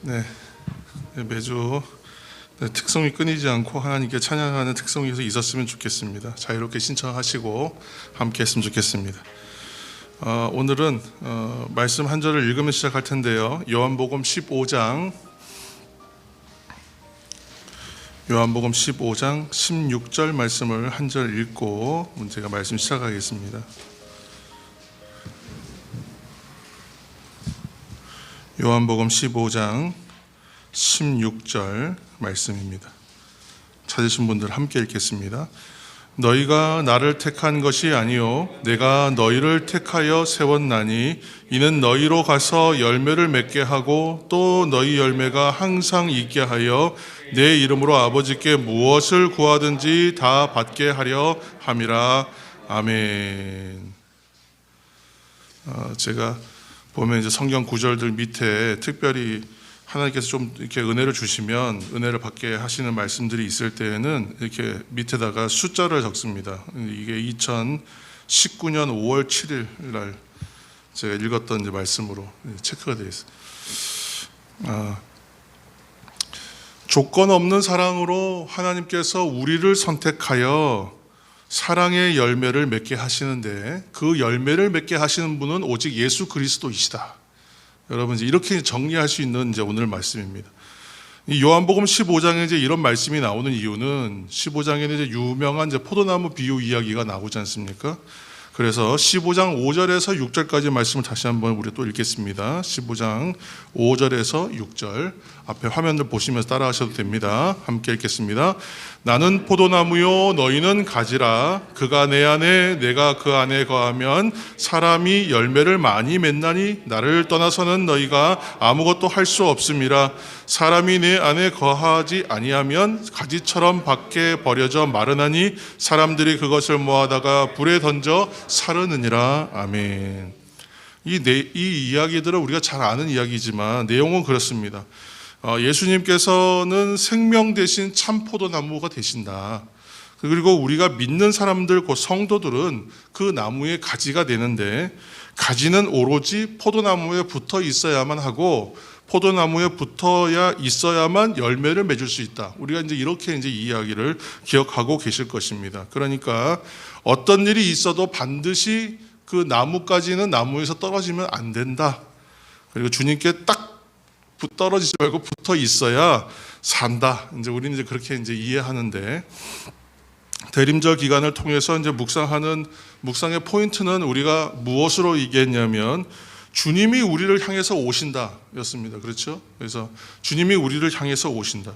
네, 매주 특성이 끊이지 않고 하나님께 찬양하는 특성이 있었으면 좋겠습니다. 자유롭게 신청하시고 함께 했으면 좋겠습니다. 오늘은 말씀 한 절을 읽으면 시작할 텐데요. 요한복음 15장 16절 말씀을 한 절 읽고 제가 말씀 시작하겠습니다. 요한복음 15장 16절 말씀입니다. 찾으신 분들 함께 읽겠습니다. 너희가 나를 택한 것이 아니요 내가 너희를 택하여 세웠나니 이는 너희로 가서 열매를 맺게 하고 또 너희 열매가 항상 있게 하여 내 이름으로 아버지께 무엇을 구하든지 다 받게 하려 함이라. 아멘. 제가 보면 이제 성경 구절들 밑에 특별히 하나님께서 좀 이렇게 은혜를 주시면 은혜를 받게 하시는 말씀들이 있을 때에는 이렇게 밑에다가 숫자를 적습니다. 이게 2019년 5월 7일 날 제가 읽었던 이제 말씀으로 체크가 되어 있어요. 조건 없는 사랑으로 하나님께서 우리를 선택하여 사랑의 열매를 맺게 하시는데 그 열매를 맺게 하시는 분은 오직 예수 그리스도이시다. 여러분 이렇게 정리할 수 있는 이제 오늘 말씀입니다. 이 요한복음 15장에 이제 이런 말씀이 나오는 이유는 15장에는 이제 유명한 이제 포도나무 비유 이야기가 나오지 않습니까? 그래서 15장 5절에서 6절까지 말씀을 다시 한번 우리 또 읽겠습니다. 15장 5절에서 6절 앞에 화면을 보시면서 따라하셔도 됩니다. 함께 읽겠습니다. 나는 포도나무요 너희는 가지라. 그가 내 안에 내가 그 안에 거하면 사람이 열매를 많이 맺나니 나를 떠나서는 너희가 아무것도 할 수 없음이라. 사람이 내 안에 거하지 아니하면 가지처럼 밖에 버려져 마르나니 사람들이 그것을 모아다가 불에 던져 사르느니라. 아멘. 이 이야기들은 우리가 잘 아는 이야기지만 내용은 그렇습니다. 예수님께서는 생명 대신 참 포도나무가 되신다. 그리고 우리가 믿는 사람들, 그 성도들은 그 나무의 가지가 되는데 가지는 오로지 포도나무에 붙어 있어야만 하고 포도나무에 붙어야 있어야만 열매를 맺을 수 있다. 우리가 이제 이렇게 이제 이 이야기를 기억하고 계실 것입니다. 그러니까 어떤 일이 있어도 반드시 그 나무까지는 나무에서 떨어지면 안 된다. 그리고 주님께 딱 떨어지지 말고 붙어 있어야 산다. 이제 우리는 이제 그렇게 이제 이해하는데 대림절 기간을 통해서 이제 묵상의 포인트는 우리가 무엇으로 얘기했냐면 주님이 우리를 향해서 오신다였습니다. 그렇죠? 그래서 주님이 우리를 향해서 오신다.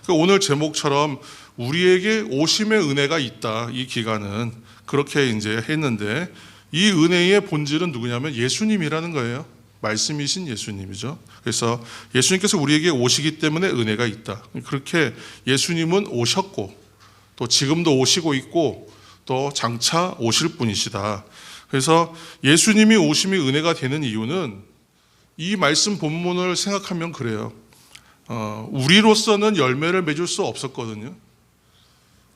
오늘 제목처럼 우리에게 오심의 은혜가 있다. 이 기간은 그렇게 이제 했는데 이 은혜의 본질은 누구냐면 예수님이라는 거예요. 말씀이신 예수님이죠. 그래서 예수님께서 우리에게 오시기 때문에 은혜가 있다. 그렇게 예수님은 오셨고 또 지금도 오시고 있고 또 장차 오실 분이시다. 그래서 예수님이 오심이 은혜가 되는 이유는 이 말씀 본문을 생각하면 그래요. 우리로서는 열매를 맺을 수 없었거든요.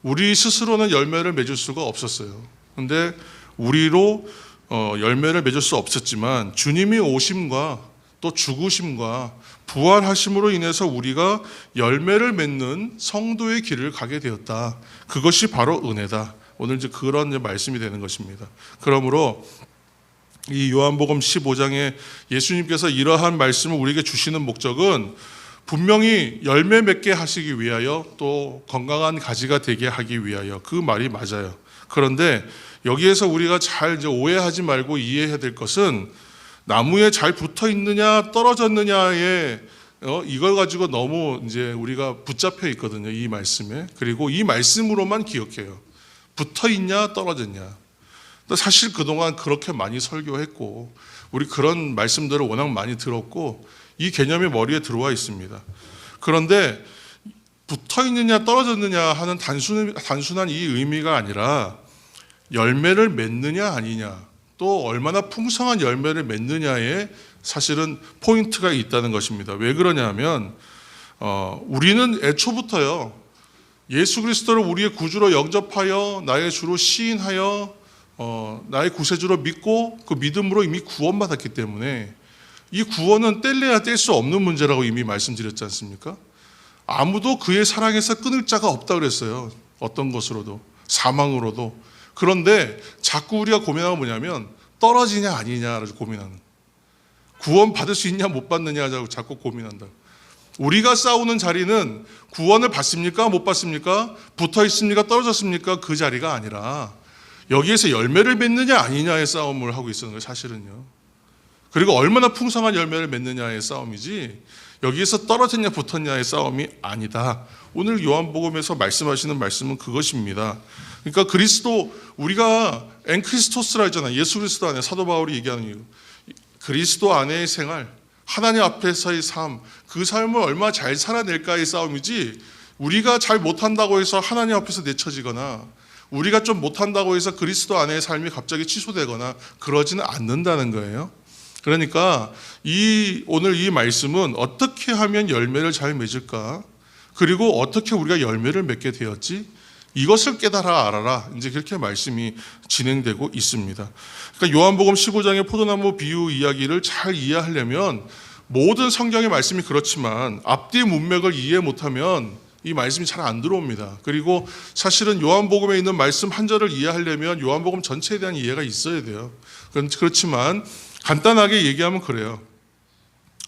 우리 스스로는 열매를 맺을 수가 없었어요. 그런데 우리로 열매를 맺을 수 없었지만 주님이 오심과 또 죽으심과 부활하심으로 인해서 우리가 열매를 맺는 성도의 길을 가게 되었다. 그것이 바로 은혜다. 오늘 이제 그런 이제 말씀이 되는 것입니다. 그러므로 이 요한복음 15장에 예수님께서 이러한 말씀을 우리에게 주시는 목적은 분명히 열매 맺게 하시기 위하여 또 건강한 가지가 되게 하기 위하여 그 말이 맞아요. 그런데 여기에서 우리가 잘 이제 오해하지 말고 이해해야 될 것은 나무에 잘 붙어 있느냐 떨어졌느냐에 이걸 가지고 너무 이제 우리가 붙잡혀 있거든요. 이 말씀에. 그리고 이 말씀으로만 기억해요. 붙어 있냐 떨어졌냐. 사실 그동안 그렇게 많이 설교했고 우리 그런 말씀들을 워낙 많이 들었고 이 개념이 머리에 들어와 있습니다. 그런데 붙어 있느냐 떨어졌느냐 하는 단순한 이 의미가 아니라 열매를 맺느냐 아니냐 또 얼마나 풍성한 열매를 맺느냐에 사실은 포인트가 있다는 것입니다. 왜 그러냐면 우리는 애초부터요 예수 그리스도를 우리의 구주로 영접하여 나의 주로 시인하여 나의 구세주로 믿고 그 믿음으로 이미 구원받았기 때문에 이 구원은 뗄래야 뗄 수 없는 문제라고 이미 말씀드렸지 않습니까? 아무도 그의 사랑에서 끊을 자가 없다 그랬어요. 어떤 것으로도, 사망으로도. 그런데 자꾸 우리가 고민하는 건 뭐냐면 떨어지냐 아니냐를 고민하는, 구원 받을 수 있냐 못 받느냐 자꾸 고민한다. 우리가 싸우는 자리는 구원을 받습니까 못 받습니까, 붙어 있습니까 떨어졌습니까, 그 자리가 아니라 여기에서 열매를 맺느냐 아니냐의 싸움을 하고 있었는 거예요, 사실은요. 그리고 얼마나 풍성한 열매를 맺느냐의 싸움이지 여기에서 떨어졌냐 붙었냐의 싸움이 아니다. 오늘 요한복음에서 말씀하시는 말씀은 그것입니다. 그러니까 그리스도, 우리가 엔크리스토스라 했잖아요. 예수 그리스도 안에, 사도 바울이 얘기하는 이유, 그리스도 안에의 생활, 하나님 앞에서의 삶, 그 삶을 얼마나 잘 살아낼까의 싸움이지, 우리가 잘 못한다고 해서 하나님 앞에서 내쳐지거나 우리가 좀 못한다고 해서 그리스도 안에의 삶이 갑자기 취소되거나 그러지는 않는다는 거예요. 그러니까 오늘 이 말씀은 어떻게 하면 열매를 잘 맺을까, 그리고 어떻게 우리가 열매를 맺게 되었지, 이것을 깨달아 알아라, 이제 그렇게 말씀이 진행되고 있습니다. 그러니까 요한복음 15장의 포도나무 비유 이야기를 잘 이해하려면, 모든 성경의 말씀이 그렇지만 앞뒤 문맥을 이해 못하면 이 말씀이 잘 안 들어옵니다. 그리고 사실은 요한복음에 있는 말씀 한 절을 이해하려면 요한복음 전체에 대한 이해가 있어야 돼요. 그렇지만 간단하게 얘기하면 그래요.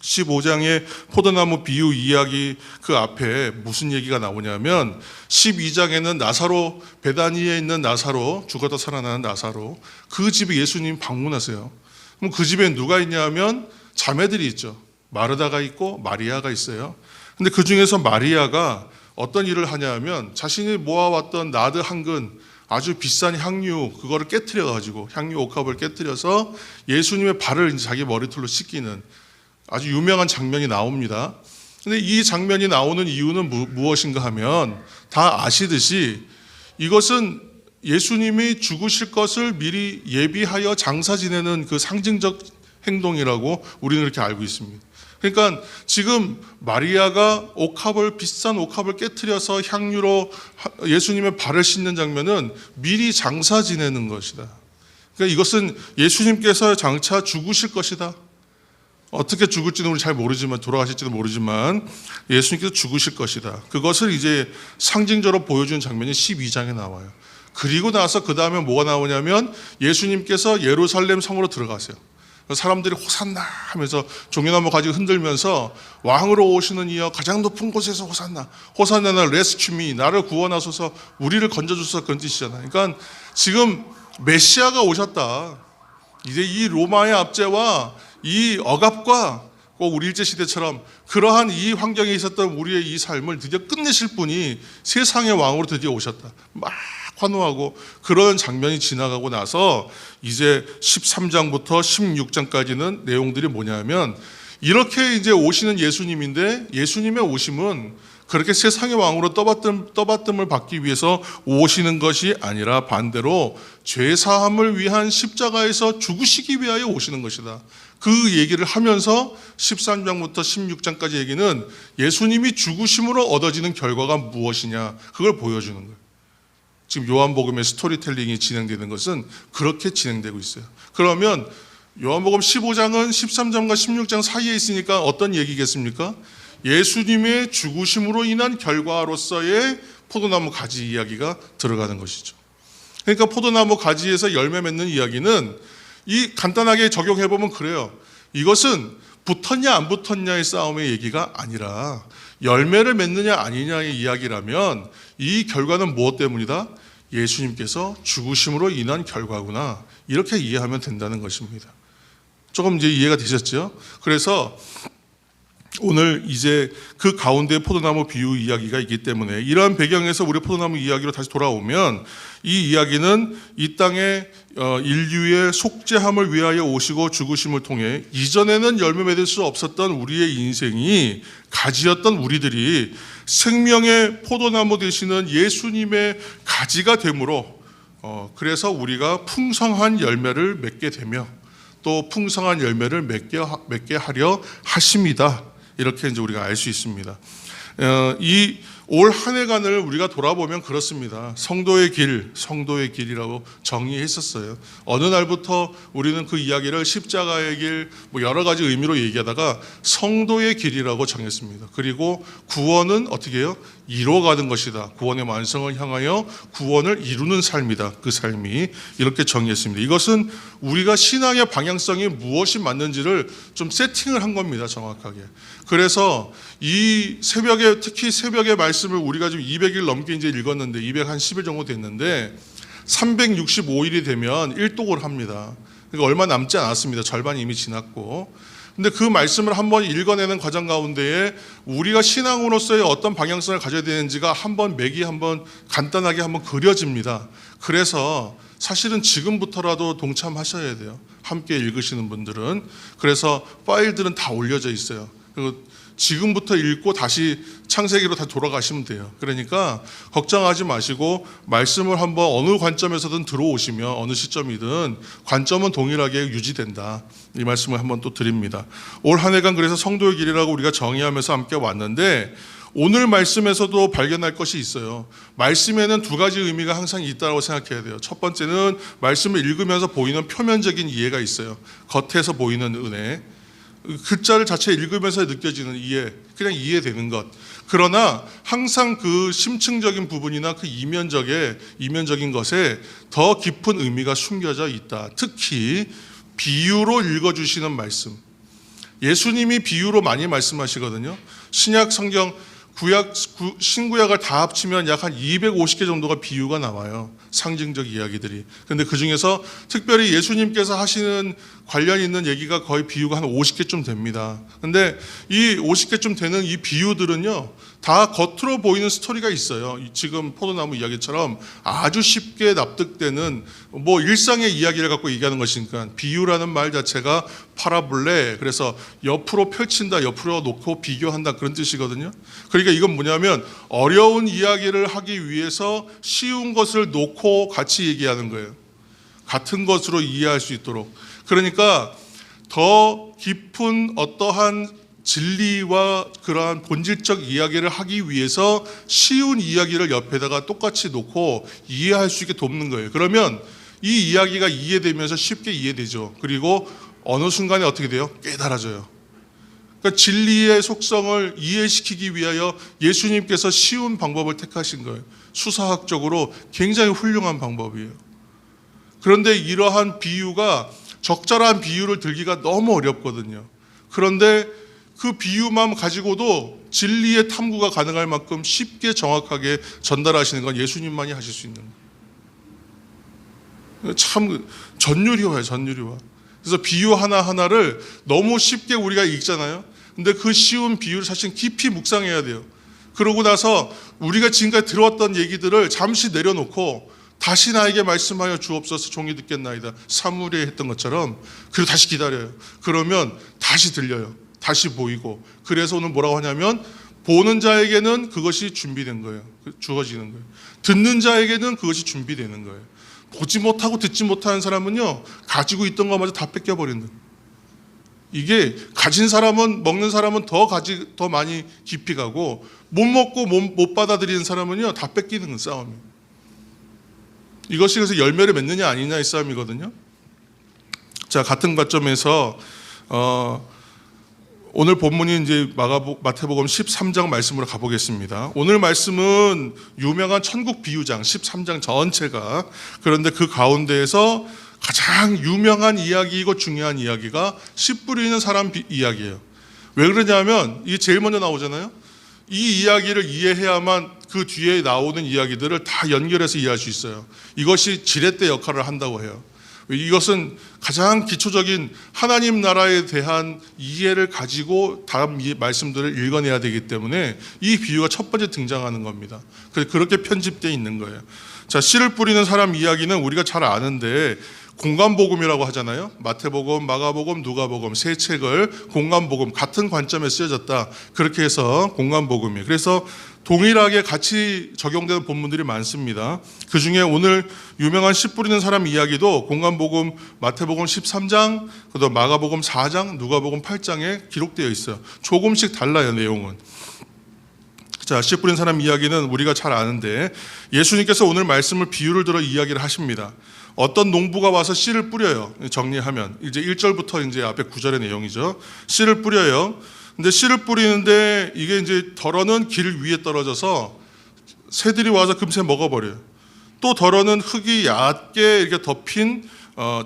15장의 포도나무 비유 이야기 그 앞에 무슨 얘기가 나오냐면, 12장에는 나사로, 베다니에 있는 나사로, 죽었다 살아나는 나사로, 그 집에 예수님 방문하세요. 그럼 그 집에 누가 있냐면 자매들이 있죠. 마르다가 있고 마리아가 있어요. 근데 그 중에서 마리아가 어떤 일을 하냐면, 자신이 모아왔던 나드 한 근, 아주 비싼 향유, 그거를 깨트려가지고, 향유 옥합을 깨트려서 예수님의 발을 이제 자기 머리털로 씻기는 아주 유명한 장면이 나옵니다. 근데 이 장면이 나오는 이유는 무엇인가 하면, 다 아시듯이 이것은 예수님이 죽으실 것을 미리 예비하여 장사 지내는 그 상징적 행동이라고 우리는 이렇게 알고 있습니다. 그러니까 지금 마리아가 비싼 옥합을 깨트려서 향유로 예수님의 발을 씻는 장면은 미리 장사 지내는 것이다. 그러니까 이것은 예수님께서 장차 죽으실 것이다. 어떻게 죽을지는 우리 잘 모르지만, 돌아가실지도 모르지만 예수님께서 죽으실 것이다. 그것을 이제 상징적으로 보여주는 장면이 12장에 나와요. 그리고 나서 그 다음에 뭐가 나오냐면, 예수님께서 예루살렘 성으로 들어가세요. 사람들이 호산나 하면서 종려나무 가지고 흔들면서, 왕으로 오시는 이여 가장 높은 곳에서 호산나, 호산나나 레스큐 미, 나를 구원하소서, 우리를 건져주소서, 그런 뜻이잖아요. 그러니까 지금 메시아가 오셨다. 이제 이 로마의 압제와 이 억압과 꼭 우리 일제시대처럼 그러한 이 환경에 있었던 우리의 이 삶을 드디어 끝내실 분이 세상의 왕으로 드디어 오셨다. 막 환호하고 그런 장면이 지나가고 나서 이제 13장부터 16장까지는 내용들이 뭐냐면, 이렇게 이제 오시는 예수님인데, 예수님의 오심은 그렇게 세상의 왕으로 떠받듦을 받기 위해서 오시는 것이 아니라 반대로 죄사함을 위한 십자가에서 죽으시기 위하여 오시는 것이다. 그 얘기를 하면서 13장부터 16장까지 얘기는 예수님이 죽으심으로 얻어지는 결과가 무엇이냐, 그걸 보여주는 거예요. 지금 요한복음의 스토리텔링이 진행되는 것은 그렇게 진행되고 있어요. 그러면 요한복음 15장은 13장과 16장 사이에 있으니까 어떤 얘기겠습니까? 예수님의 죽으심으로 인한 결과로서의 포도나무 가지 이야기가 들어가는 것이죠. 그러니까 포도나무 가지에서 열매 맺는 이야기는 간단하게 적용해보면 그래요. 이것은 붙었냐 안 붙었냐의 싸움의 얘기가 아니라 열매를 맺느냐 아니냐의 이야기라면, 이 결과는 무엇 때문이다? 예수님께서 죽으심으로 인한 결과구나, 이렇게 이해하면 된다는 것입니다. 조금 이제 이해가 되셨죠? 그래서 오늘 이제 그 가운데 포도나무 비유 이야기가 있기 때문에, 이러한 배경에서 우리 포도나무 이야기로 다시 돌아오면, 이 이야기는 이 땅에 인류의 속죄함을 위하여 오시고 죽으심을 통해 이전에는 열매 맺을 수 없었던 우리의 인생이, 가지였던 우리들이 생명의 포도나무 되시는 예수님의 가지가 되므로, 그래서 우리가 풍성한 열매를 맺게 되며 또 풍성한 열매를 맺게 하려 하십니다. 이렇게 이제 우리가 알 수 있습니다. 올 한 해간을 우리가 돌아보면 그렇습니다. 성도의 길, 성도의 길이라고 정의했었어요. 어느 날부터 우리는 그 이야기를 십자가의 길, 여러 가지 의미로 얘기하다가 성도의 길이라고 정했습니다. 그리고 구원은 어떻게 해요? 이루어가는 것이다. 구원의 완성을 향하여 구원을 이루는 삶이다. 그 삶이 이렇게 정의했습니다. 이것은 우리가 신앙의 방향성이 무엇이 맞는지를 좀 세팅을 한 겁니다. 정확하게. 그래서 이 새벽에, 특히 새벽의 말씀을 우리가 지금 200일 넘게 이제 읽었는데 210일 정도 됐는데 365일이 되면 일독을 합니다. 그러니까 얼마 남지 않았습니다. 절반이 이미 지났고. 근데 그 말씀을 한번 읽어내는 과정 가운데에 우리가 신앙으로서의 어떤 방향성을 가져야 되는지가 한번 맥이 한번 간단하게 한번 그려집니다. 그래서 사실은 지금부터라도 동참하셔야 돼요. 함께 읽으시는 분들은. 그래서 파일들은 다 올려져 있어요. 그리고 지금부터 읽고 다시 창세기로 다시 돌아가시면 돼요. 그러니까 걱정하지 마시고 말씀을 한번 어느 관점에서든 들어오시면 어느 시점이든 관점은 동일하게 유지된다. 이 말씀을 한번 또 드립니다. 올 한 해간 그래서 성도의 길이라고 우리가 정의하면서 함께 왔는데 오늘 말씀에서도 발견할 것이 있어요. 말씀에는 두 가지 의미가 항상 있다고 생각해야 돼요. 첫 번째는 말씀을 읽으면서 보이는 표면적인 이해가 있어요. 겉에서 보이는 은혜. 글자를 자체 읽으면서 느껴지는 이해, 그냥 이해되는 것. 그러나 항상 그 심층적인 부분이나 그 이면적인 것에 더 깊은 의미가 숨겨져 있다. 특히 비유로 읽어주시는 말씀. 예수님이 비유로 많이 말씀하시거든요. 신약 성경 신구약을 다 합치면 약 한 250개 정도가 비유가 나와요. 상징적 이야기들이. 그런데 그 중에서 특별히 예수님께서 하시는 관련 있는 얘기가 거의 비유가 한 50개쯤 됩니다. 그런데 이 50개쯤 되는 이 비유들은요, 다 겉으로 보이는 스토리가 있어요. 지금 포도나무 이야기처럼 아주 쉽게 납득되는 일상의 이야기를 갖고 얘기하는 것이니까 비유라는 말 자체가 파라볼레, 그래서 옆으로 펼친다, 옆으로 놓고 비교한다 그런 뜻이거든요. 그러니까 이건 뭐냐면 어려운 이야기를 하기 위해서 쉬운 것을 놓고 같이 얘기하는 거예요. 같은 것으로 이해할 수 있도록. 그러니까 더 깊은 어떠한 진리와 그러한 본질적 이야기를 하기 위해서 쉬운 이야기를 옆에다가 똑같이 놓고 이해할 수 있게 돕는 거예요. 그러면 이 이야기가 이해되면서 쉽게 이해되죠. 그리고 어느 순간에 어떻게 돼요? 깨달아져요. 그러니까 진리의 속성을 이해시키기 위하여 예수님께서 쉬운 방법을 택하신 거예요. 수사학적으로 굉장히 훌륭한 방법이에요. 그런데 이러한 비유가 적절한 비유를 들기가 너무 어렵거든요. 그런데 그 비유만 가지고도 진리의 탐구가 가능할 만큼 쉽게 정확하게 전달하시는 건 예수님만이 하실 수 있는 거예요. 참 전율이와요, 전율이와. 그래서 비유 하나하나를 너무 쉽게 우리가 읽잖아요. 근데 그 쉬운 비유를 사실 깊이 묵상해야 돼요. 그러고 나서 우리가 지금까지 들어왔던 얘기들을 잠시 내려놓고 다시 나에게 말씀하여 주옵소서, 종이 듣겠나이다. 사무엘이 했던 것처럼. 그리고 다시 기다려요. 그러면 다시 들려요. 다시 보이고. 그래서 오늘 뭐라고 하냐면 보는 자에게는 그것이 준비된 거예요. 주어지는 거예요. 듣는 자에게는 그것이 준비되는 거예요. 보지 못하고 듣지 못하는 사람은요, 가지고 있던 것마저 다 뺏겨버린다. 이게 가진 사람은, 먹는 사람은 더 많이 깊이 가고 못 먹고 못 받아들이는 사람은요, 다 뺏기는 싸움이에요. 이것이 그래서 열매를 맺느냐 아니냐의 싸움이거든요. 자, 같은 관점에서 오늘 본문이 이제 마태복음 13장 말씀으로 가보겠습니다. 오늘 말씀은 유명한 천국 비유장 13장 전체가, 그런데 그 가운데에서 가장 유명한 이야기이고 중요한 이야기가 씨 뿌리는 사람 이야기예요. 왜 그러냐면 이게 제일 먼저 나오잖아요. 이 이야기를 이해해야만 그 뒤에 나오는 이야기들을 다 연결해서 이해할 수 있어요. 이것이 지렛대 역할을 한다고 해요. 이것은 가장 기초적인 하나님 나라에 대한 이해를 가지고 다음 말씀들을 읽어내야 되기 때문에 이 비유가 첫 번째 등장하는 겁니다. 그렇게 편집되어 있는 거예요. 자, 씨를 뿌리는 사람 이야기는 우리가 잘 아는데 공간복음이라고 하잖아요. 마태복음, 마가복음, 누가복음 세 책을 공간복음, 같은 관점에 쓰여졌다. 그렇게 해서 공간복음이에요. 그래서 동일하게 같이 적용되는 본문들이 많습니다. 그 중에 오늘 유명한 씨 뿌리는 사람 이야기도 공간복음 마태복음 13장, 그다음 마가복음 4장, 누가복음 8장에 기록되어 있어요. 조금씩 달라요, 내용은. 자, 씨 뿌린 사람 이야기는 우리가 잘 아는데 예수님께서 오늘 말씀을 비유를 들어 이야기를 하십니다. 어떤 농부가 와서 씨를 뿌려요. 정리하면 이제 1절부터 이제 앞에 9절의 내용이죠. 씨를 뿌려요. 근데 씨를 뿌리는데 이게 이제 덜어는 길 위에 떨어져서 새들이 와서 금세 먹어버려요. 또 덜어는 흙이 얕게 이렇게 덮인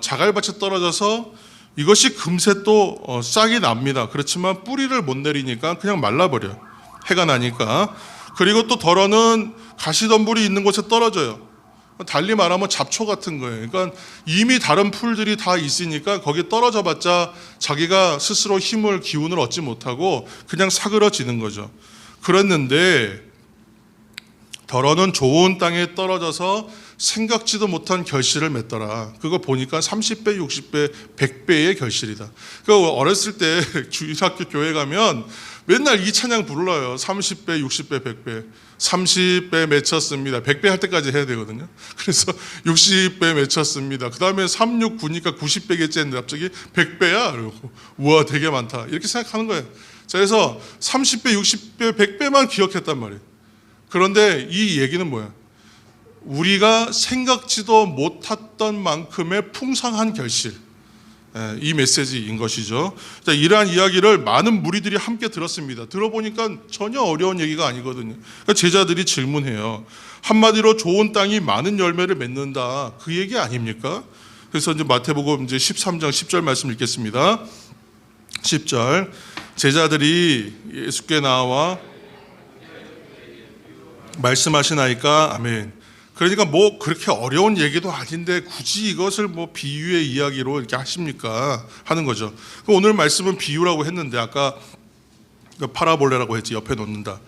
자갈밭에 떨어져서 이것이 금세 또 싹이 납니다. 그렇지만 뿌리를 못 내리니까 그냥 말라버려요. 해가 나니까. 그리고 또 덜어는 가시덤불이 있는 곳에 떨어져요. 달리 말하면 잡초 같은 거예요. 그러니까 이미 다른 풀들이 다 있으니까 거기에 떨어져 봤자 자기가 스스로 힘을, 기운을 얻지 못하고 그냥 사그러지는 거죠. 그랬는데 덜어는 좋은 땅에 떨어져서 생각지도 못한 결실을 맺더라. 그거 보니까 30배, 60배, 100배의 결실이다. 그러니까 어렸을 때 주일학교 교회 가면 맨날 이 찬양 불러요. 30배, 60배, 100배. 30배 맺혔습니다. 100배 할 때까지 해야 되거든요. 그래서 60배 맺혔습니다. 그 다음에 3, 6, 9니까 90배겠지 했는데 갑자기 100배야? 그러고 우와 되게 많다. 이렇게 생각하는 거예요. 자, 그래서 30배, 60배, 100배만 기억했단 말이에요. 그런데 이 얘기는 뭐야? 우리가 생각지도 못했던 만큼의 풍성한 결실, 이 메시지인 것이죠. 자, 이러한 이야기를 많은 무리들이 함께 들었습니다. 들어보니까 전혀 어려운 얘기가 아니거든요. 그러니까 제자들이 질문해요. 한마디로 좋은 땅이 많은 열매를 맺는다, 그 얘기 아닙니까? 그래서 이제 마태복음 이제 13장 10절 말씀 읽겠습니다. 10절, 제자들이 예수께 나와 말씀하시나이까? 아멘. 그러니까 뭐 그렇게 어려운 얘기도 아닌데 굳이 이것을 뭐 비유의 이야기로 이렇게 하십니까? 하는 거죠. 오늘 말씀은 비유라고 했는데 아까 파라볼레라고 했지, 옆에 놓는다.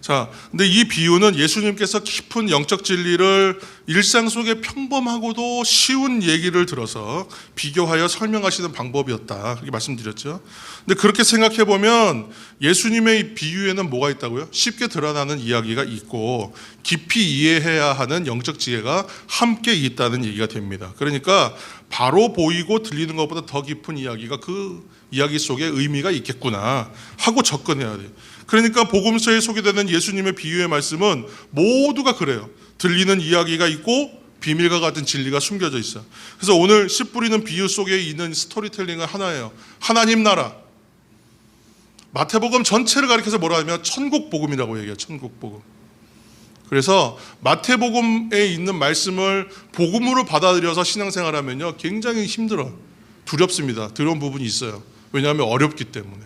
자, 근데 이 비유는 예수님께서 깊은 영적 진리를 일상 속에 평범하고도 쉬운 얘기를 들어서 비교하여 설명하시는 방법이었다, 그렇게 말씀드렸죠. 근데 그렇게 생각해 보면 예수님의 비유에는 뭐가 있다고요? 쉽게 드러나는 이야기가 있고 깊이 이해해야 하는 영적 지혜가 함께 있다는 얘기가 됩니다. 그러니까 바로 보이고 들리는 것보다 더 깊은 이야기가 그 이야기 속에 의미가 있겠구나 하고 접근해야 돼요. 그러니까 복음서에 소개되는 예수님의 비유의 말씀은 모두가 그래요. 들리는 이야기가 있고 비밀과 같은 진리가 숨겨져 있어요. 그래서 오늘 씨 뿌리는 비유 속에 있는 스토리텔링은 하나예요. 하나님 나라. 마태복음 전체를 가리켜서 뭐라 하면 천국 복음이라고 얘기해요. 천국 복음. 그래서 마태복음에 있는 말씀을 복음으로 받아들여서 신앙생활하면요 굉장히 힘들어, 두렵습니다. 두려운 부분이 있어요. 왜냐하면 어렵기 때문에.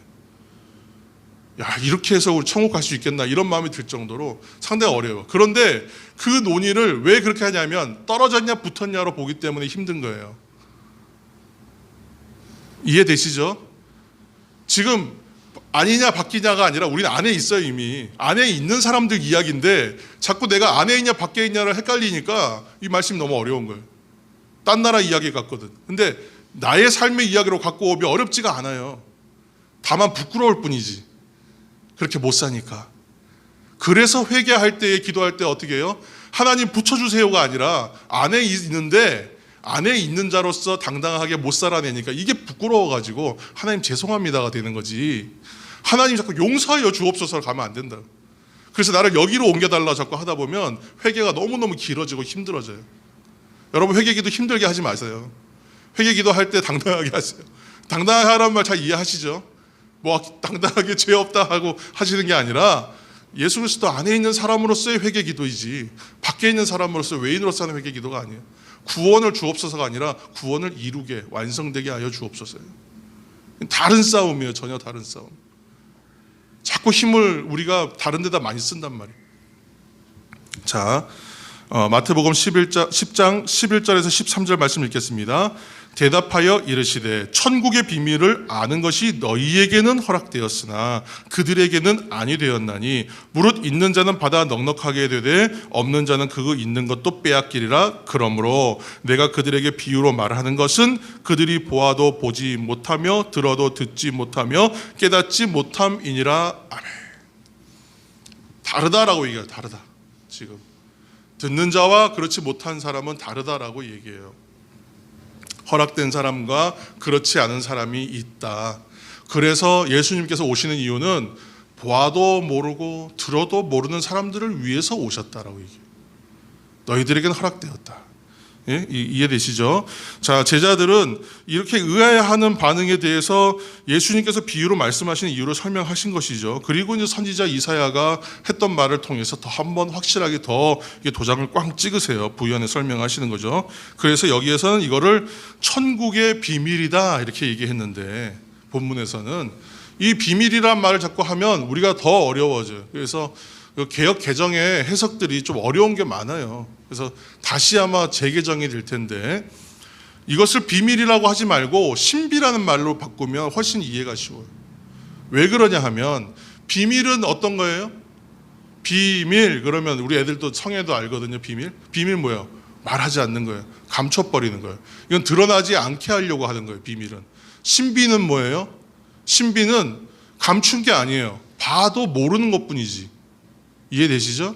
야, 이렇게 해서 우리 천국 갈 수 있겠나 이런 마음이 들 정도로 상당히 어려워요. 그런데 그 논의를 왜 그렇게 하냐면 떨어졌냐 붙었냐로 보기 때문에 힘든 거예요. 이해되시죠? 지금 아니냐 바뀌냐가 아니라 우리는 안에 있어요. 이미 안에 있는 사람들 이야기인데 자꾸 내가 안에 있냐 밖에 있냐를 헷갈리니까 이 말씀이 너무 어려운 거예요. 딴 나라 이야기 같거든. 근데 나의 삶의 이야기로 갖고 오면 어렵지가 않아요. 다만 부끄러울 뿐이지. 그렇게 못 사니까. 그래서 회개할 때, 기도할 때 어떻게 해요? 하나님 붙여주세요가 아니라 안에 있는데 안에 있는 자로서 당당하게 못 살아내니까 이게 부끄러워가지고 하나님 죄송합니다가 되는 거지. 하나님 자꾸 용서하여 주옵소서 가면 안 된다. 그래서 나를 여기로 옮겨달라 자꾸 하다 보면 회개가 너무너무 길어지고 힘들어져요. 여러분 회개기도 힘들게 하지 마세요. 회개기도 할 때 당당하게 하세요. 당당하게 하라는 말 잘 이해하시죠? 뭐 당당하게 죄 없다 하고 하시는 게 아니라 예수 그리스도 안에 있는 사람으로서의 회개기도이지 밖에 있는 사람으로서 외인으로서 하는 회개기도가 아니에요. 구원을 주옵소서가 아니라 구원을 이루게 완성되게 하여 주옵소서예요. 다른 싸움이에요. 전혀 다른 싸움. 자꾸 힘을 우리가 다른 데다 많이 쓴단 말이에요. 자, 마태복음 10장 11절에서 13절 말씀 읽겠습니다. 대답하여 이르시되 천국의 비밀을 아는 것이 너희에게는 허락되었으나 그들에게는 아니 되었나니 무릇 있는 자는 받아 넉넉하게 되되 없는 자는 그거 있는 것도 빼앗기리라. 그러므로 내가 그들에게 비유로 말하는 것은 그들이 보아도 보지 못하며 들어도 듣지 못하며 깨닫지 못함이니라. 아멘. 다르다라고 얘기해요. 다르다. 지금 듣는 자와 그렇지 못한 사람은 다르다라고 얘기해요. 허락된 사람과 그렇지 않은 사람이 있다. 그래서 예수님께서 오시는 이유는 보아도 모르고 들어도 모르는 사람들을 위해서 오셨다라고 얘기해요. 너희들에게는 허락되었다. 예? 이해되시죠? 자, 제자들은 이렇게 의아해하는 반응에 대해서 예수님께서 비유로 말씀하신 이유를 설명하신 것이죠. 그리고 이제 선지자 이사야가 했던 말을 통해서 더 한번 확실하게 더 도장을 꽝 찍으세요. 부연에 설명하시는 거죠. 그래서 여기에서는 이거를 천국의 비밀이다 이렇게 얘기했는데, 본문에서는 이 비밀이란 말을 자꾸 하면 우리가 더 어려워져요. 그래서 개역 개정의 해석들이 좀 어려운 게 많아요. 그래서 다시 아마 재개정이 될 텐데, 이것을 비밀이라고 하지 말고 신비라는 말로 바꾸면 훨씬 이해가 쉬워요. 왜 그러냐 하면, 비밀은 어떤 거예요? 비밀 그러면 우리 애들도 성애도 알거든요. 비밀 뭐예요? 말하지 않는 거예요. 감춰버리는 거예요. 이건 드러나지 않게 하려고 하는 거예요. 비밀은. 신비는 뭐예요? 신비는 감춘 게 아니에요. 봐도 모르는 것뿐이지. 이해되시죠?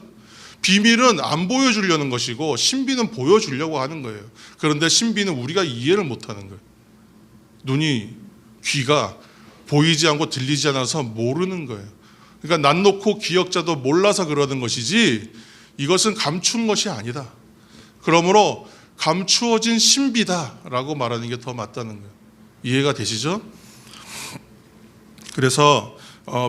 비밀은 안 보여주려는 것이고 신비는 보여주려고 하는 거예요. 그런데 신비는 우리가 이해를 못하는 거예요. 눈이, 귀가 보이지 않고 들리지 않아서 모르는 거예요. 그러니까 난 놓고 기억자도 몰라서 그러는 것이지, 이것은 감춘 것이 아니다. 그러므로 감추어진 신비다라고 말하는 게 더 맞다는 거예요. 이해가 되시죠? 그래서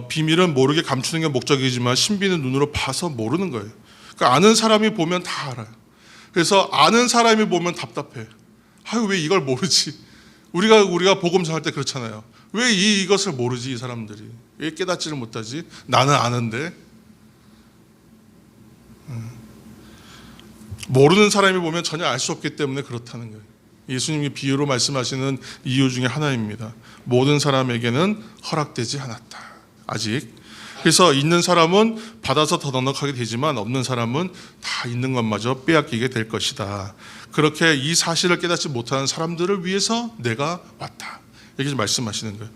비밀은 모르게 감추는 게 목적이지만 신비는 눈으로 봐서 모르는 거예요. 그러니까 아는 사람이 보면 다 알아요. 그래서 아는 사람이 보면 답답해. 아유, 왜 이걸 모르지? 우리가 복음 전할 때 그렇잖아요. 왜 이것을 모르지, 이 사람들이? 왜 깨닫지를 못하지? 나는 아는데. 모르는 사람이 보면 전혀 알 수 없기 때문에 그렇다는 거예요. 예수님이 비유로 말씀하시는 이유 중에 하나입니다. 모든 사람에게는 허락되지 않았다. 아직. 그래서 있는 사람은 받아서 더 넉넉하게 되지만 없는 사람은 다 있는 것마저 빼앗기게 될 것이다. 그렇게 이 사실을 깨닫지 못하는 사람들을 위해서 내가 왔다. 이렇게 말씀하시는 거예요.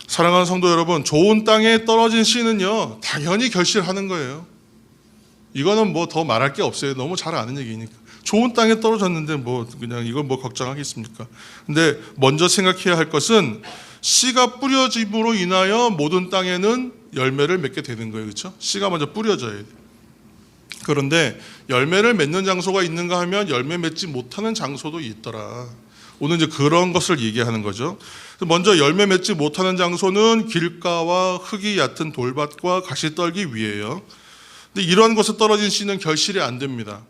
사랑하는 성도 여러분, 좋은 땅에 떨어진 씨는요, 당연히 결실하는 거예요. 이거는 뭐 더 말할 게 없어요. 너무 잘 아는 얘기니까. 좋은 땅에 떨어졌는데 뭐 그냥 이걸 뭐 걱정하겠습니까? 근데 먼저 생각해야 할 것은, 씨가 뿌려짐으로 인하여 모든 땅에는 열매를 맺게 되는 거예요. 그렇죠? 씨가 먼저 뿌려져야 돼요. 그런데 열매를 맺는 장소가 있는가 하면 열매 맺지 못하는 장소도 있더라. 오늘 이제 그런 것을 얘기하는 거죠. 먼저 열매 맺지 못하는 장소는 길가와 흙이 얕은 돌밭과 가시떨기 위에요. 근데 이러한 곳에 떨어진 씨는 결실이 안 됩니다.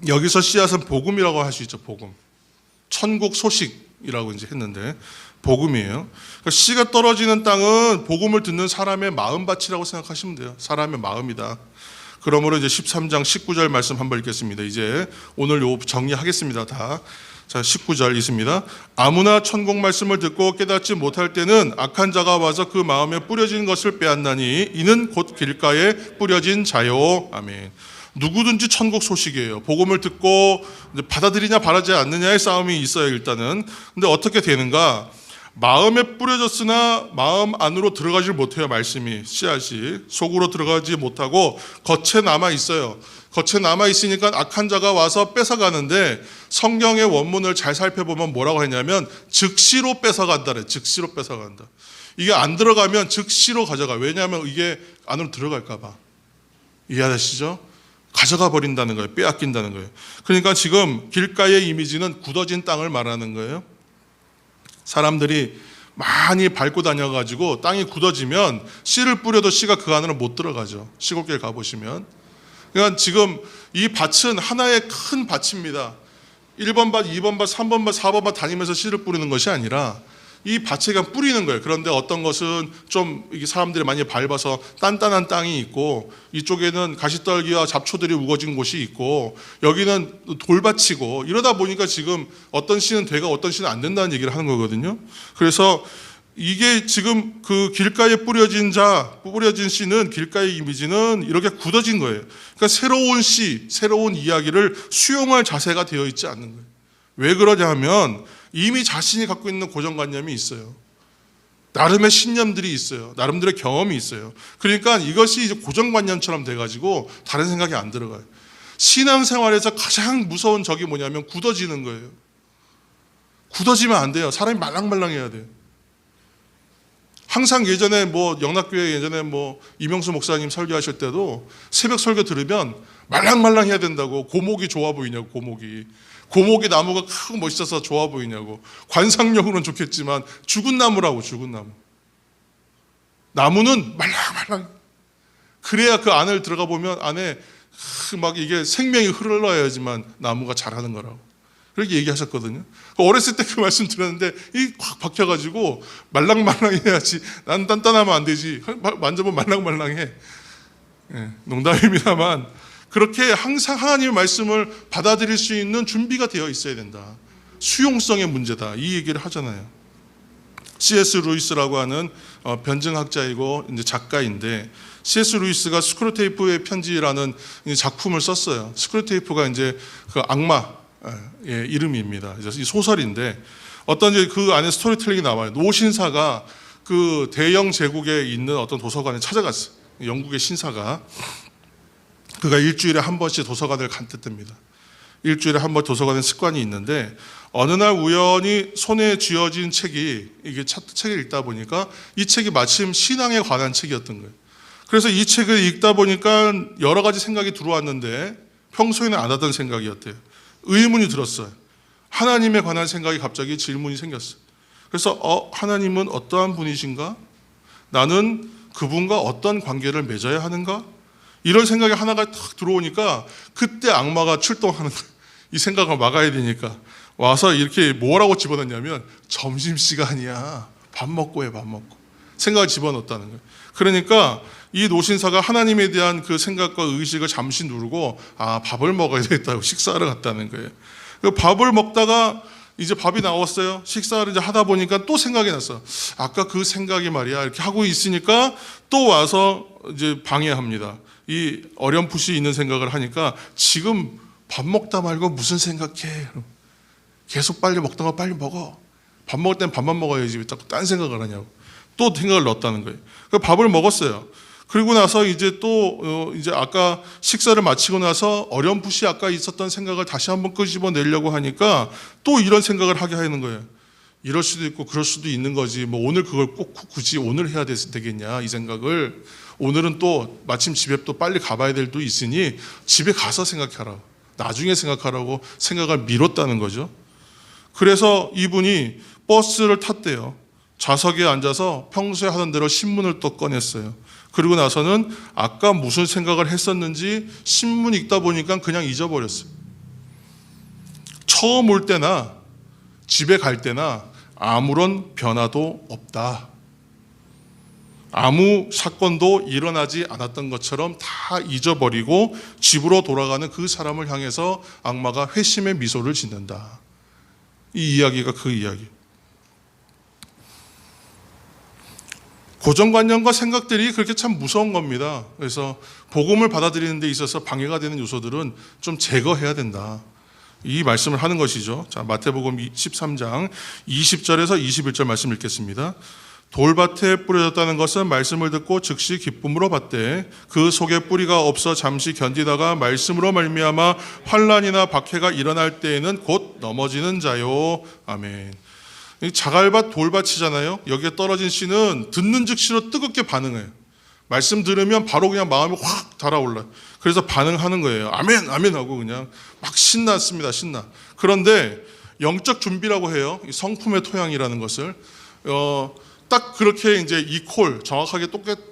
여기서 씨앗은 복음이라고 할 수 있죠. 복음. 천국 소식이라고 이제 했는데 복음이에요. 그러니까 씨가 떨어지는 땅은 복음을 듣는 사람의 마음밭이라고 생각하시면 돼요. 사람의 마음이다. 그러므로 이제 13장 19절 말씀 한번 읽겠습니다. 이제 오늘 요 정리하겠습니다. 다. 자, 19절 있습니다. 아무나 천국 말씀을 듣고 깨닫지 못할 때는 악한 자가 와서 그 마음에 뿌려진 것을 빼앗나니 이는 곧 길가에 뿌려진 자요. 아멘. 누구든지 천국 소식이에요. 복음을 듣고 받아들이냐 바라지 않느냐의 싸움이 있어요. 일단은. 근데 어떻게 되는가? 마음에 뿌려졌으나 마음 안으로 들어가질 못해요. 말씀이, 씨앗이 속으로 들어가지 못하고 겉에 남아 있어요. 겉에 남아 있으니까 악한 자가 와서 뺏어가는데, 성경의 원문을 잘 살펴보면 뭐라고 했냐면 즉시로 뺏어간다 그래. 즉시로 뺏어간다. 이게 안 들어가면 즉시로 가져가. 왜냐하면 이게 안으로 들어갈까 봐. 이해하시죠? 가져가 버린다는 거예요. 빼앗긴다는 거예요. 그러니까 지금 길가의 이미지는 굳어진 땅을 말하는 거예요. 사람들이 많이 밟고 다녀가지고 땅이 굳어지면 씨를 뿌려도 씨가 그 안으로 못 들어가죠. 시골길 가보시면. 그러니까 지금 이 밭은 하나의 큰 밭입니다. 1번 밭, 2번 밭, 3번 밭, 4번 밭 다니면서 씨를 뿌리는 것이 아니라 이 밭에 그냥 뿌리는 거예요. 그런데 어떤 것은 좀 이게 사람들이 많이 밟아서 단단한 땅이 있고, 이쪽에는 가시떨기와 잡초들이 우거진 곳이 있고, 여기는 돌밭이고, 이러다 보니까 지금 어떤 씨는 되고 어떤 씨는 안 된다는 얘기를 하는 거거든요. 그래서 이게 지금 그 길가에 뿌려진 씨는, 길가의 이미지는 이렇게 굳어진 거예요. 그러니까 새로운 씨, 새로운 이야기를 수용할 자세가 되어 있지 않는 거예요. 왜 그러냐 하면 이미 자신이 갖고 있는 고정관념이 있어요. 나름의 신념들이 있어요. 나름대로의 경험이 있어요. 그러니까 이것이 이제 고정관념처럼 돼가지고 다른 생각이 안 들어가요. 신앙생활에서 가장 무서운 적이 뭐냐면 굳어지는 거예요. 굳어지면 안 돼요. 사람이 말랑말랑해야 돼요. 항상 예전에 영락교회 예전에 이명수 목사님 설교하실 때도 새벽 설교 들으면 말랑말랑 해야 된다고. 고목이 좋아 보이냐고. 고목이 나무가 크고 멋있어서 좋아 보이냐고. 관상력으로는 좋겠지만 죽은 나무라고. 죽은 나무. 나무는 말랑말랑. 그래야 그 안을 들어가 보면 안에 막 이게 생명이 흘러야지만 나무가 자라는 거라고. 그렇게 얘기하셨거든요. 어렸을 때 그 말씀 들었는데 이 확 박혀가지고 말랑말랑해야지. 난 단단하면 안 되지. 만져보면 말랑말랑해. 농담입니다만 그렇게 항상 하나님의 말씀을 받아들일 수 있는 준비가 되어 있어야 된다. 수용성의 문제다. 이 얘기를 하잖아요. C.S. 루이스라고 하는 변증학자이고 이제 작가인데, C.S. 루이스가 스크루테이프의 편지라는 작품을 썼어요. 스크루테이프가 이제 그 악마의 이름입니다. 이 소설인데 어떤 이제 그 안에 스토리텔링이 나와요. 노신사가 그 대영 제국에 있는 어떤 도서관에 찾아갔어요. 영국의 신사가. 그가 일주일에 한 번씩 도서관을 간댔답니다. 일주일에 한 번 도서관에 습관이 있는데 어느 날 우연히 손에 쥐어진 책이 책을 읽다 보니까 이 책이 마침 신앙에 관한 책이었던 거예요. 그래서 이 책을 읽다 보니까 여러 가지 생각이 들어왔는데 평소에는 안 하던 생각이었대요. 의문이 들었어요. 하나님에 관한 생각이 갑자기 질문이 생겼어요. 그래서 하나님은 어떠한 분이신가? 나는 그분과 어떤 관계를 맺어야 하는가? 이런 생각이 하나가 탁 들어오니까 그때 악마가 출동하는 거예요. 이 생각을 막아야 되니까 와서 이렇게 뭐라고 집어넣냐면 점심시간이야. 밥 먹고 해. 밥 먹고. 생각을 집어넣었다는 거예요. 그러니까 이 노신사가 하나님에 대한 그 생각과 의식을 잠시 누르고 밥을 먹어야 되겠다고 식사를 갔다는 거예요. 그 밥을 먹다가 이제 밥이 나왔어요. 식사를 이제 하다 보니까 또 생각이 났어. 아까 그 생각이 말이야. 이렇게 하고 있으니까 또 와서 이제 방해합니다. 이 어렴풋이 있는 생각을 하니까 지금 밥 먹다 말고 무슨 생각해? 계속 빨리 먹다가 빨리 먹어. 밥 먹을 땐 밥만 먹어야지 왜 자꾸 딴 생각을 하냐고. 또 생각을 넣었다는 거예요. 그 밥을 먹었어요. 그리고 나서 이제 또 이제 아까 식사를 마치고 나서 어렴풋이 아까 있었던 생각을 다시 한번 끄집어내려고 하니까 또 이런 생각을 하게 하는 거예요. 이럴 수도 있고 그럴 수도 있는 거지. 오늘 그걸 꼭 굳이 오늘 해야 되겠냐 이 생각을. 오늘은 또 마침 집에 또 빨리 가봐야 될 도 있으니 집에 가서 생각하라. 나중에 생각하라고 생각을 미뤘다는 거죠. 그래서 이분이 버스를 탔대요. 좌석에 앉아서 평소에 하던 대로 신문을 또 꺼냈어요. 그리고 나서는 아까 무슨 생각을 했었는지 신문 읽다 보니까 그냥 잊어버렸어요. 처음 올 때나 집에 갈 때나 아무런 변화도 없다. 아무 사건도 일어나지 않았던 것처럼 다 잊어버리고 집으로 돌아가는 그 사람을 향해서 악마가 회심의 미소를 짓는다. 이 이야기가 그 이야기. 고정관념과 생각들이 그렇게 참 무서운 겁니다. 그래서 복음을 받아들이는 데 있어서 방해가 되는 요소들은 좀 제거해야 된다. 이 말씀을 하는 것이죠. 자, 마태복음 13장 20절에서 21절 말씀 읽겠습니다. 돌밭에 뿌려졌다는 것은 말씀을 듣고 즉시 기쁨으로 받되 그 속에 뿌리가 없어 잠시 견디다가 말씀으로 말미암아 환난이나 박해가 일어날 때에는 곧 넘어지는 자요. 아멘. 자갈밭 돌밭이잖아요. 여기에 떨어진 씨는 듣는 즉시로 뜨겁게 반응해요. 말씀 들으면 바로 그냥 마음이 확 달아올라요. 그래서 반응하는 거예요. 아멘, 아멘 하고 그냥 막 신났습니다. 신나. 그런데 영적 준비라고 해요. 성품의 토양이라는 것을. 딱 그렇게 이제 이퀄, 정확하게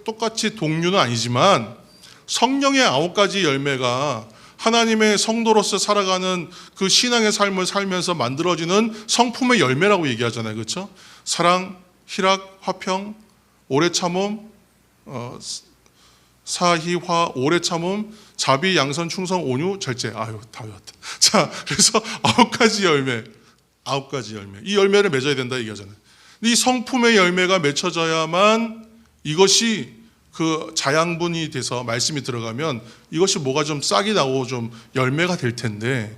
똑같이 동류는 아니지만 성령의 9가지 열매가 하나님의 성도로서 살아가는 그 신앙의 삶을 살면서 만들어지는 성품의 열매라고 얘기하잖아요. 그렇죠? 사랑, 희락, 화평, 오래 참음, 사희화, 오래 참음, 자비, 양선, 충성, 온유, 절제. 아유, 다 외웠다. 자, 그래서 9가지 열매. 이 열매를 맺어야 된다 얘기하잖아요. 이 성품의 열매가 맺혀져야만 이것이 그 자양분이 돼서 말씀이 들어가면 이것이 뭐가 좀 싹이 나고 좀 열매가 될 텐데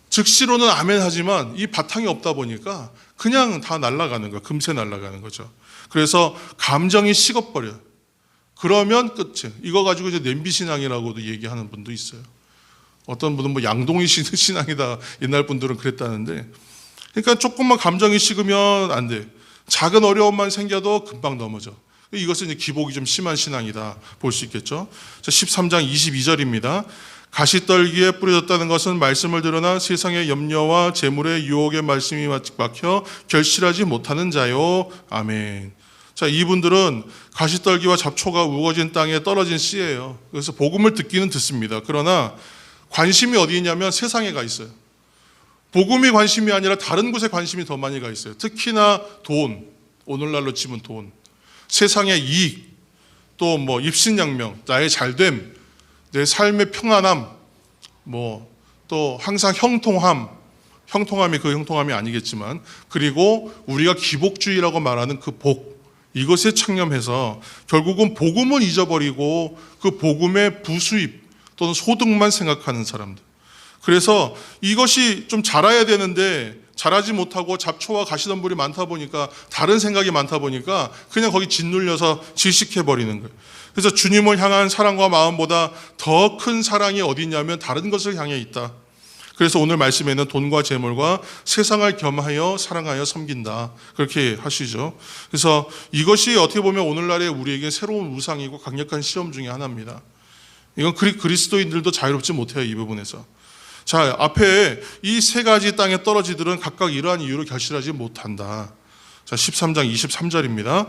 즉시로는 아멘 하지만 이 바탕이 없다 보니까 그냥 다 날아가는 거야. 금세 날아가는 거죠. 그래서 감정이 식어버려요. 그러면 끝이에요. 이거 가지고 이제 냄비신앙이라고도 얘기하는 분도 있어요. 어떤 분은 뭐 양동이 신앙이다. 옛날 분들은 그랬다는데 그러니까 조금만 감정이 식으면 안 돼. 작은 어려움만 생겨도 금방 넘어져. 이것은 이제 기복이 좀 심한 신앙이다 볼 수 있겠죠. 13장 22절입니다. 가시떨기에 뿌려졌다는 것은 말씀을 들으나 세상의 염려와 재물의 유혹의 말씀이 막혀 결실하지 못하는 자요. 아멘. 자, 이분들은 가시떨기와 잡초가 우거진 땅에 떨어진 씨예요. 그래서 복음을 듣기는 듣습니다. 그러나 관심이 어디 있냐면 세상에 가 있어요. 복음이 관심이 아니라 다른 곳에 관심이 더 많이 가 있어요. 특히나 돈, 오늘날로 치면 돈, 세상의 이익, 또 뭐 입신양명, 나의 잘됨, 내 삶의 평안함, 또 항상 형통함이 그 형통함이 아니겠지만, 그리고 우리가 기복주의라고 말하는 그 복, 이것에 창념해서 결국은 복음을 잊어버리고 그 복음의 부수입 또는 소득만 생각하는 사람들. 그래서 이것이 좀 자라야 되는데 자라지 못하고 잡초와 가시덤불이 많다 보니까, 다른 생각이 많다 보니까 그냥 거기 짓눌려서 질식해버리는 거예요. 그래서 주님을 향한 사랑과 마음보다 더 큰 사랑이 어디 있냐면 다른 것을 향해 있다. 그래서 오늘 말씀에는 돈과 재물과 세상을 겸하여 사랑하여 섬긴다, 그렇게 하시죠. 그래서 이것이 어떻게 보면 오늘날의 우리에게 새로운 우상이고 강력한 시험 중에 하나입니다. 이건 그리스도인들도 자유롭지 못해요, 이 부분에서. 자, 앞에 이 세 가지 땅에 떨어지들은 각각 이러한 이유로 결실하지 못한다. 자, 13장 23절입니다.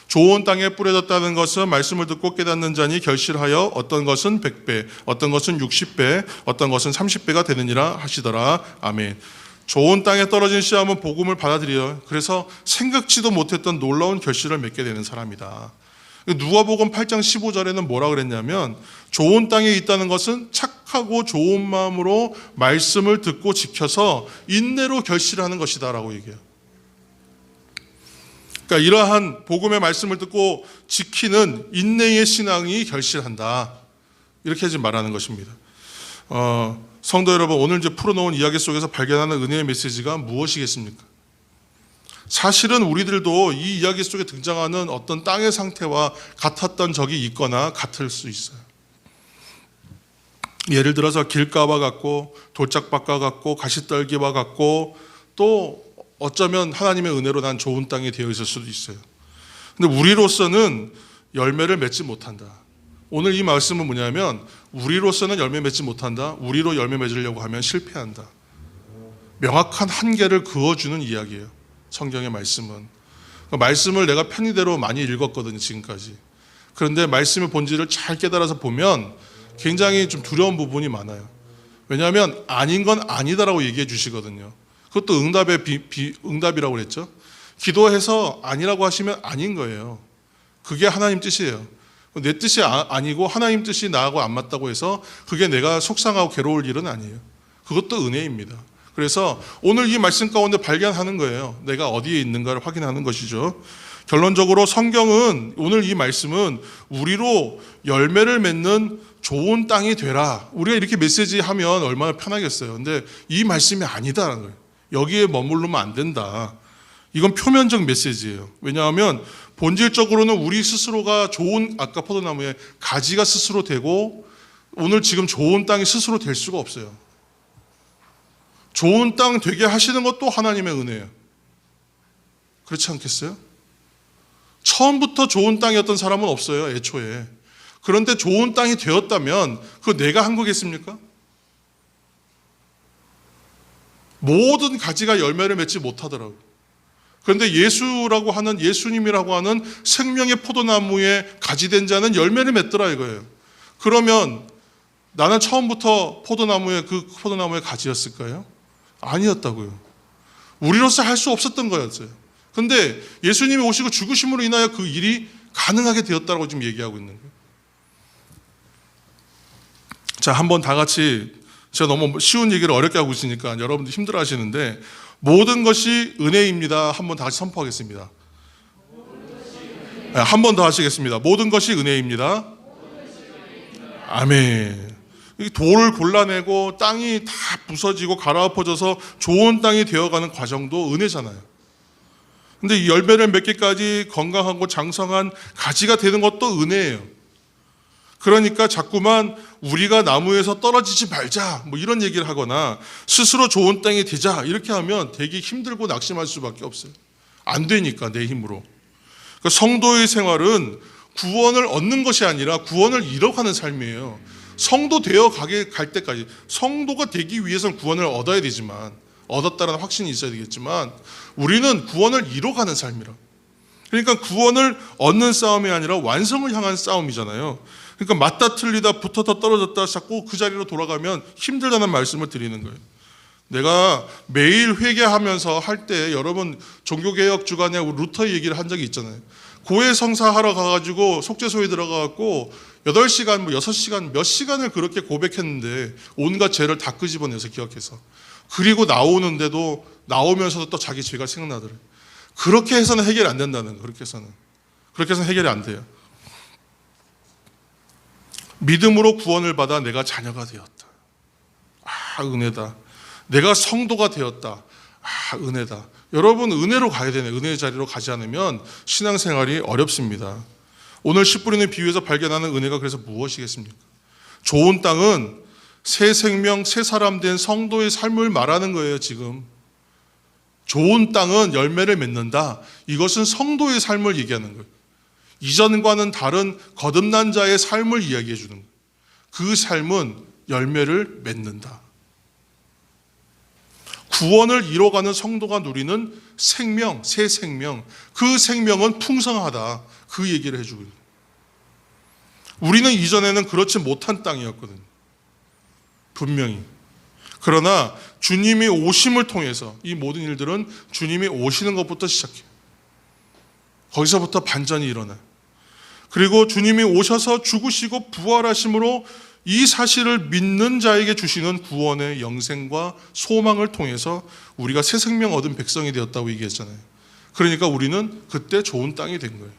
좋은 땅에 뿌려졌다는 것은 말씀을 듣고 깨닫는 자니 결실하여 어떤 것은 100배, 어떤 것은 60배, 어떤 것은 30배가 되느니라 하시더라. 아멘. 좋은 땅에 떨어진 씨앗은 복음을 받아들여요. 그래서 생각지도 못했던 놀라운 결실을 맺게 되는 사람이다. 누가복음 8장 15절에는 뭐라 그랬냐면, 좋은 땅에 있다는 것은 착하고 좋은 마음으로 말씀을 듣고 지켜서 인내로 결실하는 것이다 라고 얘기해요. 그러니까 이러한 복음의 말씀을 듣고 지키는 인내의 신앙이 결실한다, 이렇게 지금 말하는 것입니다. 성도 여러분, 오늘 이제 풀어놓은 이야기 속에서 발견하는 은혜의 메시지가 무엇이겠습니까? 사실은 우리들도 이 이야기 속에 등장하는 어떤 땅의 상태와 같았던 적이 있거나 같을 수 있어요. 예를 들어서 길가와 같고 돌짝밭과 같고 가시떨기와 같고, 또 어쩌면 하나님의 은혜로 난 좋은 땅이 되어 있을 수도 있어요. 근데 우리로서는 열매를 맺지 못한다. 오늘 이 말씀은 뭐냐면, 우리로서는 열매 맺지 못한다. 우리로 열매 맺으려고 하면 실패한다. 명확한 한계를 그어주는 이야기예요, 성경의 말씀은. 말씀을 내가 편의대로 많이 읽었거든요, 지금까지. 그런데 말씀의 본질을 잘 깨달아서 보면 굉장히 좀 두려운 부분이 많아요. 왜냐하면 아닌 건 아니다라고 얘기해 주시거든요. 그것도 응답이라고 그랬죠. 기도해서 아니라고 하시면 아닌 거예요. 그게 하나님 뜻이에요. 내 뜻이 아니고 하나님 뜻이 나하고 안 맞다고 해서 그게 내가 속상하고 괴로울 일은 아니에요. 그것도 은혜입니다. 그래서 오늘 이 말씀 가운데 발견하는 거예요. 내가 어디에 있는가를 확인하는 것이죠. 결론적으로 성경은, 오늘 이 말씀은 우리로 열매를 맺는 좋은 땅이 되라, 우리가 이렇게 메시지하면 얼마나 편하겠어요. 근데 이 말씀이 아니다라는 거예요. 여기에 머무르면 안 된다. 이건 표면적 메시지예요. 왜냐하면 본질적으로는 우리 스스로가 좋은, 아까 포도나무에 가지가 스스로 되고, 오늘 지금 좋은 땅이 스스로 될 수가 없어요. 좋은 땅 되게 하시는 것도 하나님의 은혜예요. 그렇지 않겠어요? 처음부터 좋은 땅이었던 사람은 없어요, 애초에. 그런데 좋은 땅이 되었다면 그거 내가 한 거겠습니까? 모든 가지가 열매를 맺지 못하더라고요. 그런데 예수라고 하는, 예수님이라고 하는 생명의 포도나무에 가지된 자는 열매를 맺더라 이거예요. 그러면 나는 처음부터 그 포도나무의 가지였을까요? 아니었다고요. 우리로서 할 수 없었던 거였어요. 그런데 예수님이 오시고 죽으심으로 인하여 그 일이 가능하게 되었다고 지금 얘기하고 있는 거예요. 자, 한번 다 같이, 제가 너무 쉬운 얘기를 어렵게 하고 있으니까 여러분들 힘들어 하시는데, 모든 것이 은혜입니다. 한번 다시 선포하겠습니다. 네, 한 번 더 하시겠습니다. 모든 것이 은혜입니다. 아멘. 돌을 골라내고 땅이 다 부서지고 갈아엎어져서 좋은 땅이 되어가는 과정도 은혜잖아요. 근데 이 열매를 맺기까지 건강하고 장성한 가지가 되는 것도 은혜예요. 그러니까 자꾸만 우리가 나무에서 떨어지지 말자, 뭐 이런 얘기를 하거나 스스로 좋은 땅이 되자, 이렇게 하면 되게 힘들고 낙심할 수밖에 없어요. 안 되니까, 내 힘으로. 그러니까 성도의 생활은 구원을 얻는 것이 아니라 구원을 이뤄가는 삶이에요. 성도 되어 갈 때까지, 성도가 되기 위해서는 구원을 얻어야 되지만, 얻었다는 확신이 있어야 되겠지만, 우리는 구원을 이뤄가는 삶이라. 그러니까 구원을 얻는 싸움이 아니라 완성을 향한 싸움이잖아요. 그러니까 맞다 틀리다 붙었다 떨어졌다 자꾸 그 자리로 돌아가면 힘들다는 말씀을 드리는 거예요. 내가 매일 회개하면서 할 때 여러분 종교개혁 주간에 루터 얘기를 한 적이 있잖아요. 고해 성사하러 가가지고 속죄소에 들어가갖고 8시간, 6시간, 몇 시간을 그렇게 고백했는데 온갖 죄를 다 끄집어내서 기억해서. 그리고 나오면서도 또 자기 죄가 생각나더래요. 그렇게 해서는 해결이 안 된다는 거예요. 그렇게 해서는 해결이 안 돼요. 믿음으로 구원을 받아 내가 자녀가 되었다. 아, 은혜다. 내가 성도가 되었다. 아, 은혜다. 여러분, 은혜로 가야 되네. 은혜의 자리로 가지 않으면 신앙생활이 어렵습니다. 오늘 씨 뿌리는 비유에서 발견하는 은혜가 그래서 무엇이겠습니까? 좋은 땅은 새 생명, 새 사람 된 성도의 삶을 말하는 거예요, 지금. 좋은 땅은 열매를 맺는다. 이것은 성도의 삶을 얘기하는 거예요. 이전과는 다른 거듭난 자의 삶을 이야기해 주는 거예요. 그 삶은 열매를 맺는다. 구원을 이뤄가는 성도가 누리는 생명, 새 생명, 그 생명은 풍성하다. 그 얘기를 해주고 있는 거예요. 우리는 이전에는 그렇지 못한 땅이었거든요. 분명히. 그러나 주님이 오심을 통해서 이 모든 일들은 주님이 오시는 것부터 시작해요. 거기서부터 반전이 일어나요. 그리고 주님이 오셔서 죽으시고 부활하심으로 이 사실을 믿는 자에게 주시는 구원의 영생과 소망을 통해서 우리가 새 생명 얻은 백성이 되었다고 얘기했잖아요. 그러니까 우리는 그때 좋은 땅이 된 거예요.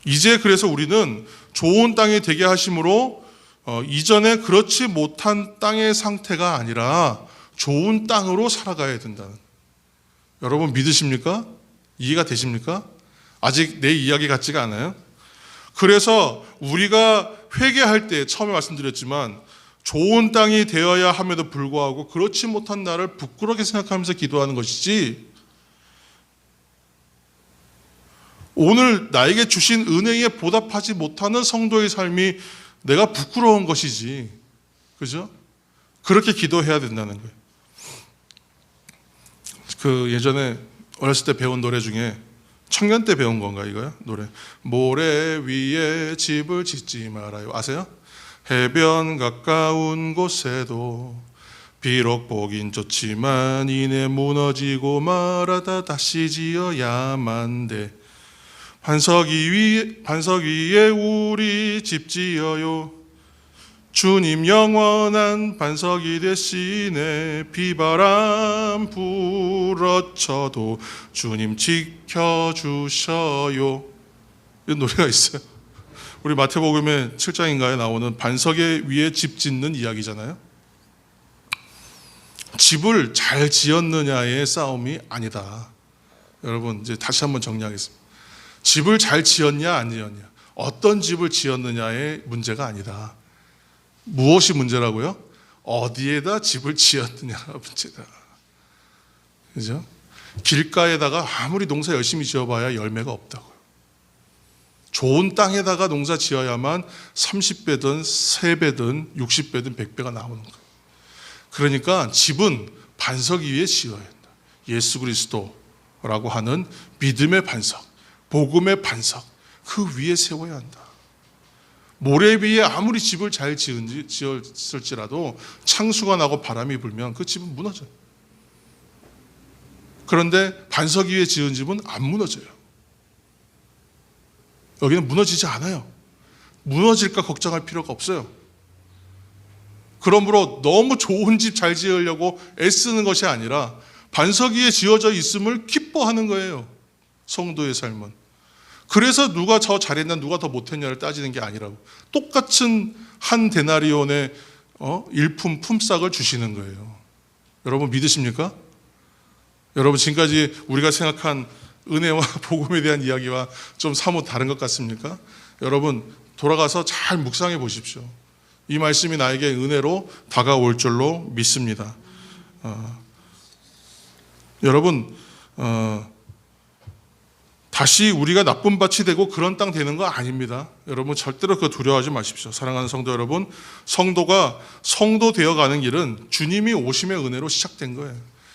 이제 그래서 우리는 좋은 땅이 되게 하심으로 이전에 그렇지 못한 땅의 상태가 아니라 좋은 땅으로 살아가야 된다는. 여러분 믿으십니까? 이해가 되십니까? 아직 내 이야기 같지가 않아요? 그래서 우리가 회개할 때 처음에 말씀드렸지만 좋은 땅이 되어야 함에도 불구하고 그렇지 못한 나를 부끄럽게 생각하면서 기도하는 것이지, 오늘 나에게 주신 은혜에 보답하지 못하는 성도의 삶이 내가 부끄러운 것이지. 그죠? 그렇게 기도해야 된다는 거예요. 그 예전에 어렸을 때 배운 노래 중에, 청년 때 배운 건가 이거요? 노래. 모래 위에 집을 짓지 말아요. 아세요? 해변 가까운 곳에도 비록 보긴 좋지만 이내 무너지고 말하다 다시 지어야만 돼. 반석 위에 우리 집 지어요. 주님 영원한 반석이 되시네. 비바람 불어쳐도 주님 지켜주셔요. 이런 노래가 있어요. 우리 마태복음의 7장인가에 나오는 반석에 위에 집 짓는 이야기잖아요. 집을 잘 지었느냐의 싸움이 아니다. 여러분 이제 다시 한번 정리하겠습니다. 집을 잘 지었냐 안 지었냐, 어떤 집을 지었느냐의 문제가 아니다. 무엇이 문제라고요? 어디에다 집을 지었느냐가 문제다. 그죠? 길가에다가 아무리 농사 열심히 지어봐야 열매가 없다고요. 좋은 땅에다가 농사 지어야만 30배든 3배든 60배든 100배가 나오는 거예요. 그러니까 집은 반석 위에 지어야 한다. 예수 그리스도라고 하는 믿음의 반석, 복음의 반석, 그 위에 세워야 한다. 모래 위에 아무리 집을 잘 지었을지라도 창수가 나고 바람이 불면 그 집은 무너져요. 그런데 반석 위에 지은 집은 안 무너져요. 여기는 무너지지 않아요. 무너질까 걱정할 필요가 없어요. 그러므로 너무 좋은 집 잘 지으려고 애쓰는 것이 아니라 반석 위에 지어져 있음을 기뻐하는 거예요. 성도의 삶은. 그래서 누가 더 잘했냐 누가 더 못했냐를 따지는 게 아니라고. 똑같은 한 데나리온의 일품 품삯을 주시는 거예요. 여러분 믿으십니까? 여러분 지금까지 우리가 생각한 은혜와 복음에 대한 이야기와 좀 사뭇 다른 것 같습니까? 여러분 돌아가서 잘 묵상해 보십시오. 이 말씀이 나에게 은혜로 다가올 줄로 믿습니다. 여러분 다시 우리가 나쁜 밭이 되고 그런 땅 되는 거 아닙니다. 여러분 절대로 그거 두려워하지 마십시오. 사랑하는 성도 여러분, 성도가 성도 되어가는 길은 주님이 오심의 은혜로 시작된 거예요.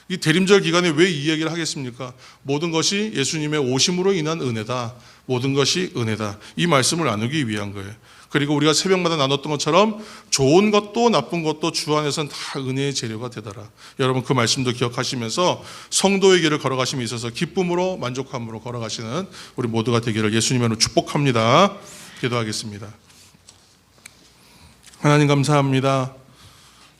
이 대림절 기간에 왜 이 얘기를 하겠습니까? 모든 것이 예수님의 오심으로 인한 은혜다. 모든 것이 은혜다. 이 말씀을 나누기 위한 거예요. 그리고 우리가 새벽마다 나눴던 것처럼 좋은 것도 나쁜 것도 주 안에서는 다 은혜의 재료가 되더라. 여러분 그 말씀도 기억하시면서 성도의 길을 걸어가심에 있어서 기쁨으로 만족함으로 걸어가시는 우리 모두가 되기를 예수님으로 축복합니다. 기도하겠습니다. 하나님 감사합니다.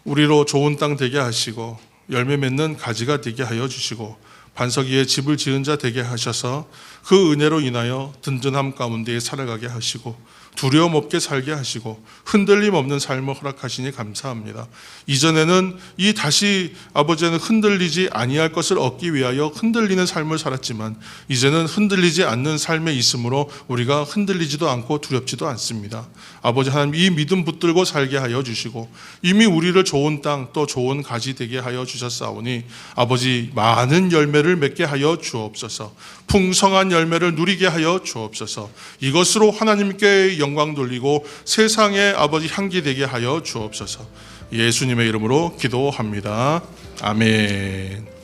우리로 좋은 땅 되게 하시고 열매 맺는 가지가 되게 하여 주시고 반석 위에 집을 지은 자 되게 하셔서 그 은혜로 인하여 든든함 가운데 살아가게 하시고 두려움 없게 살게 하시고 흔들림 없는 삶을 허락하시니 감사합니다. 이전에는 이 다시 아버지는 흔들리지 아니할 것을 얻기 위하여 흔들리는 삶을 살았지만 이제는 흔들리지 않는 삶에 있으므로 우리가 흔들리지도 않고 두렵지도 않습니다. 아버지 하나님 이 믿음 붙들고 살게 하여 주시고 이미 우리를 좋은 땅 또 좋은 가지 되게 하여 주셨사오니 아버지 많은 열매를 맺게 하여 주옵소서. 풍성한 열매를 누리게 하여 주옵소서. 이것으로 하나님께 영광 돌리고 세상에 아버지 향기 되게 하여 주옵소서. 예수님의 이름으로 기도합니다. 아멘.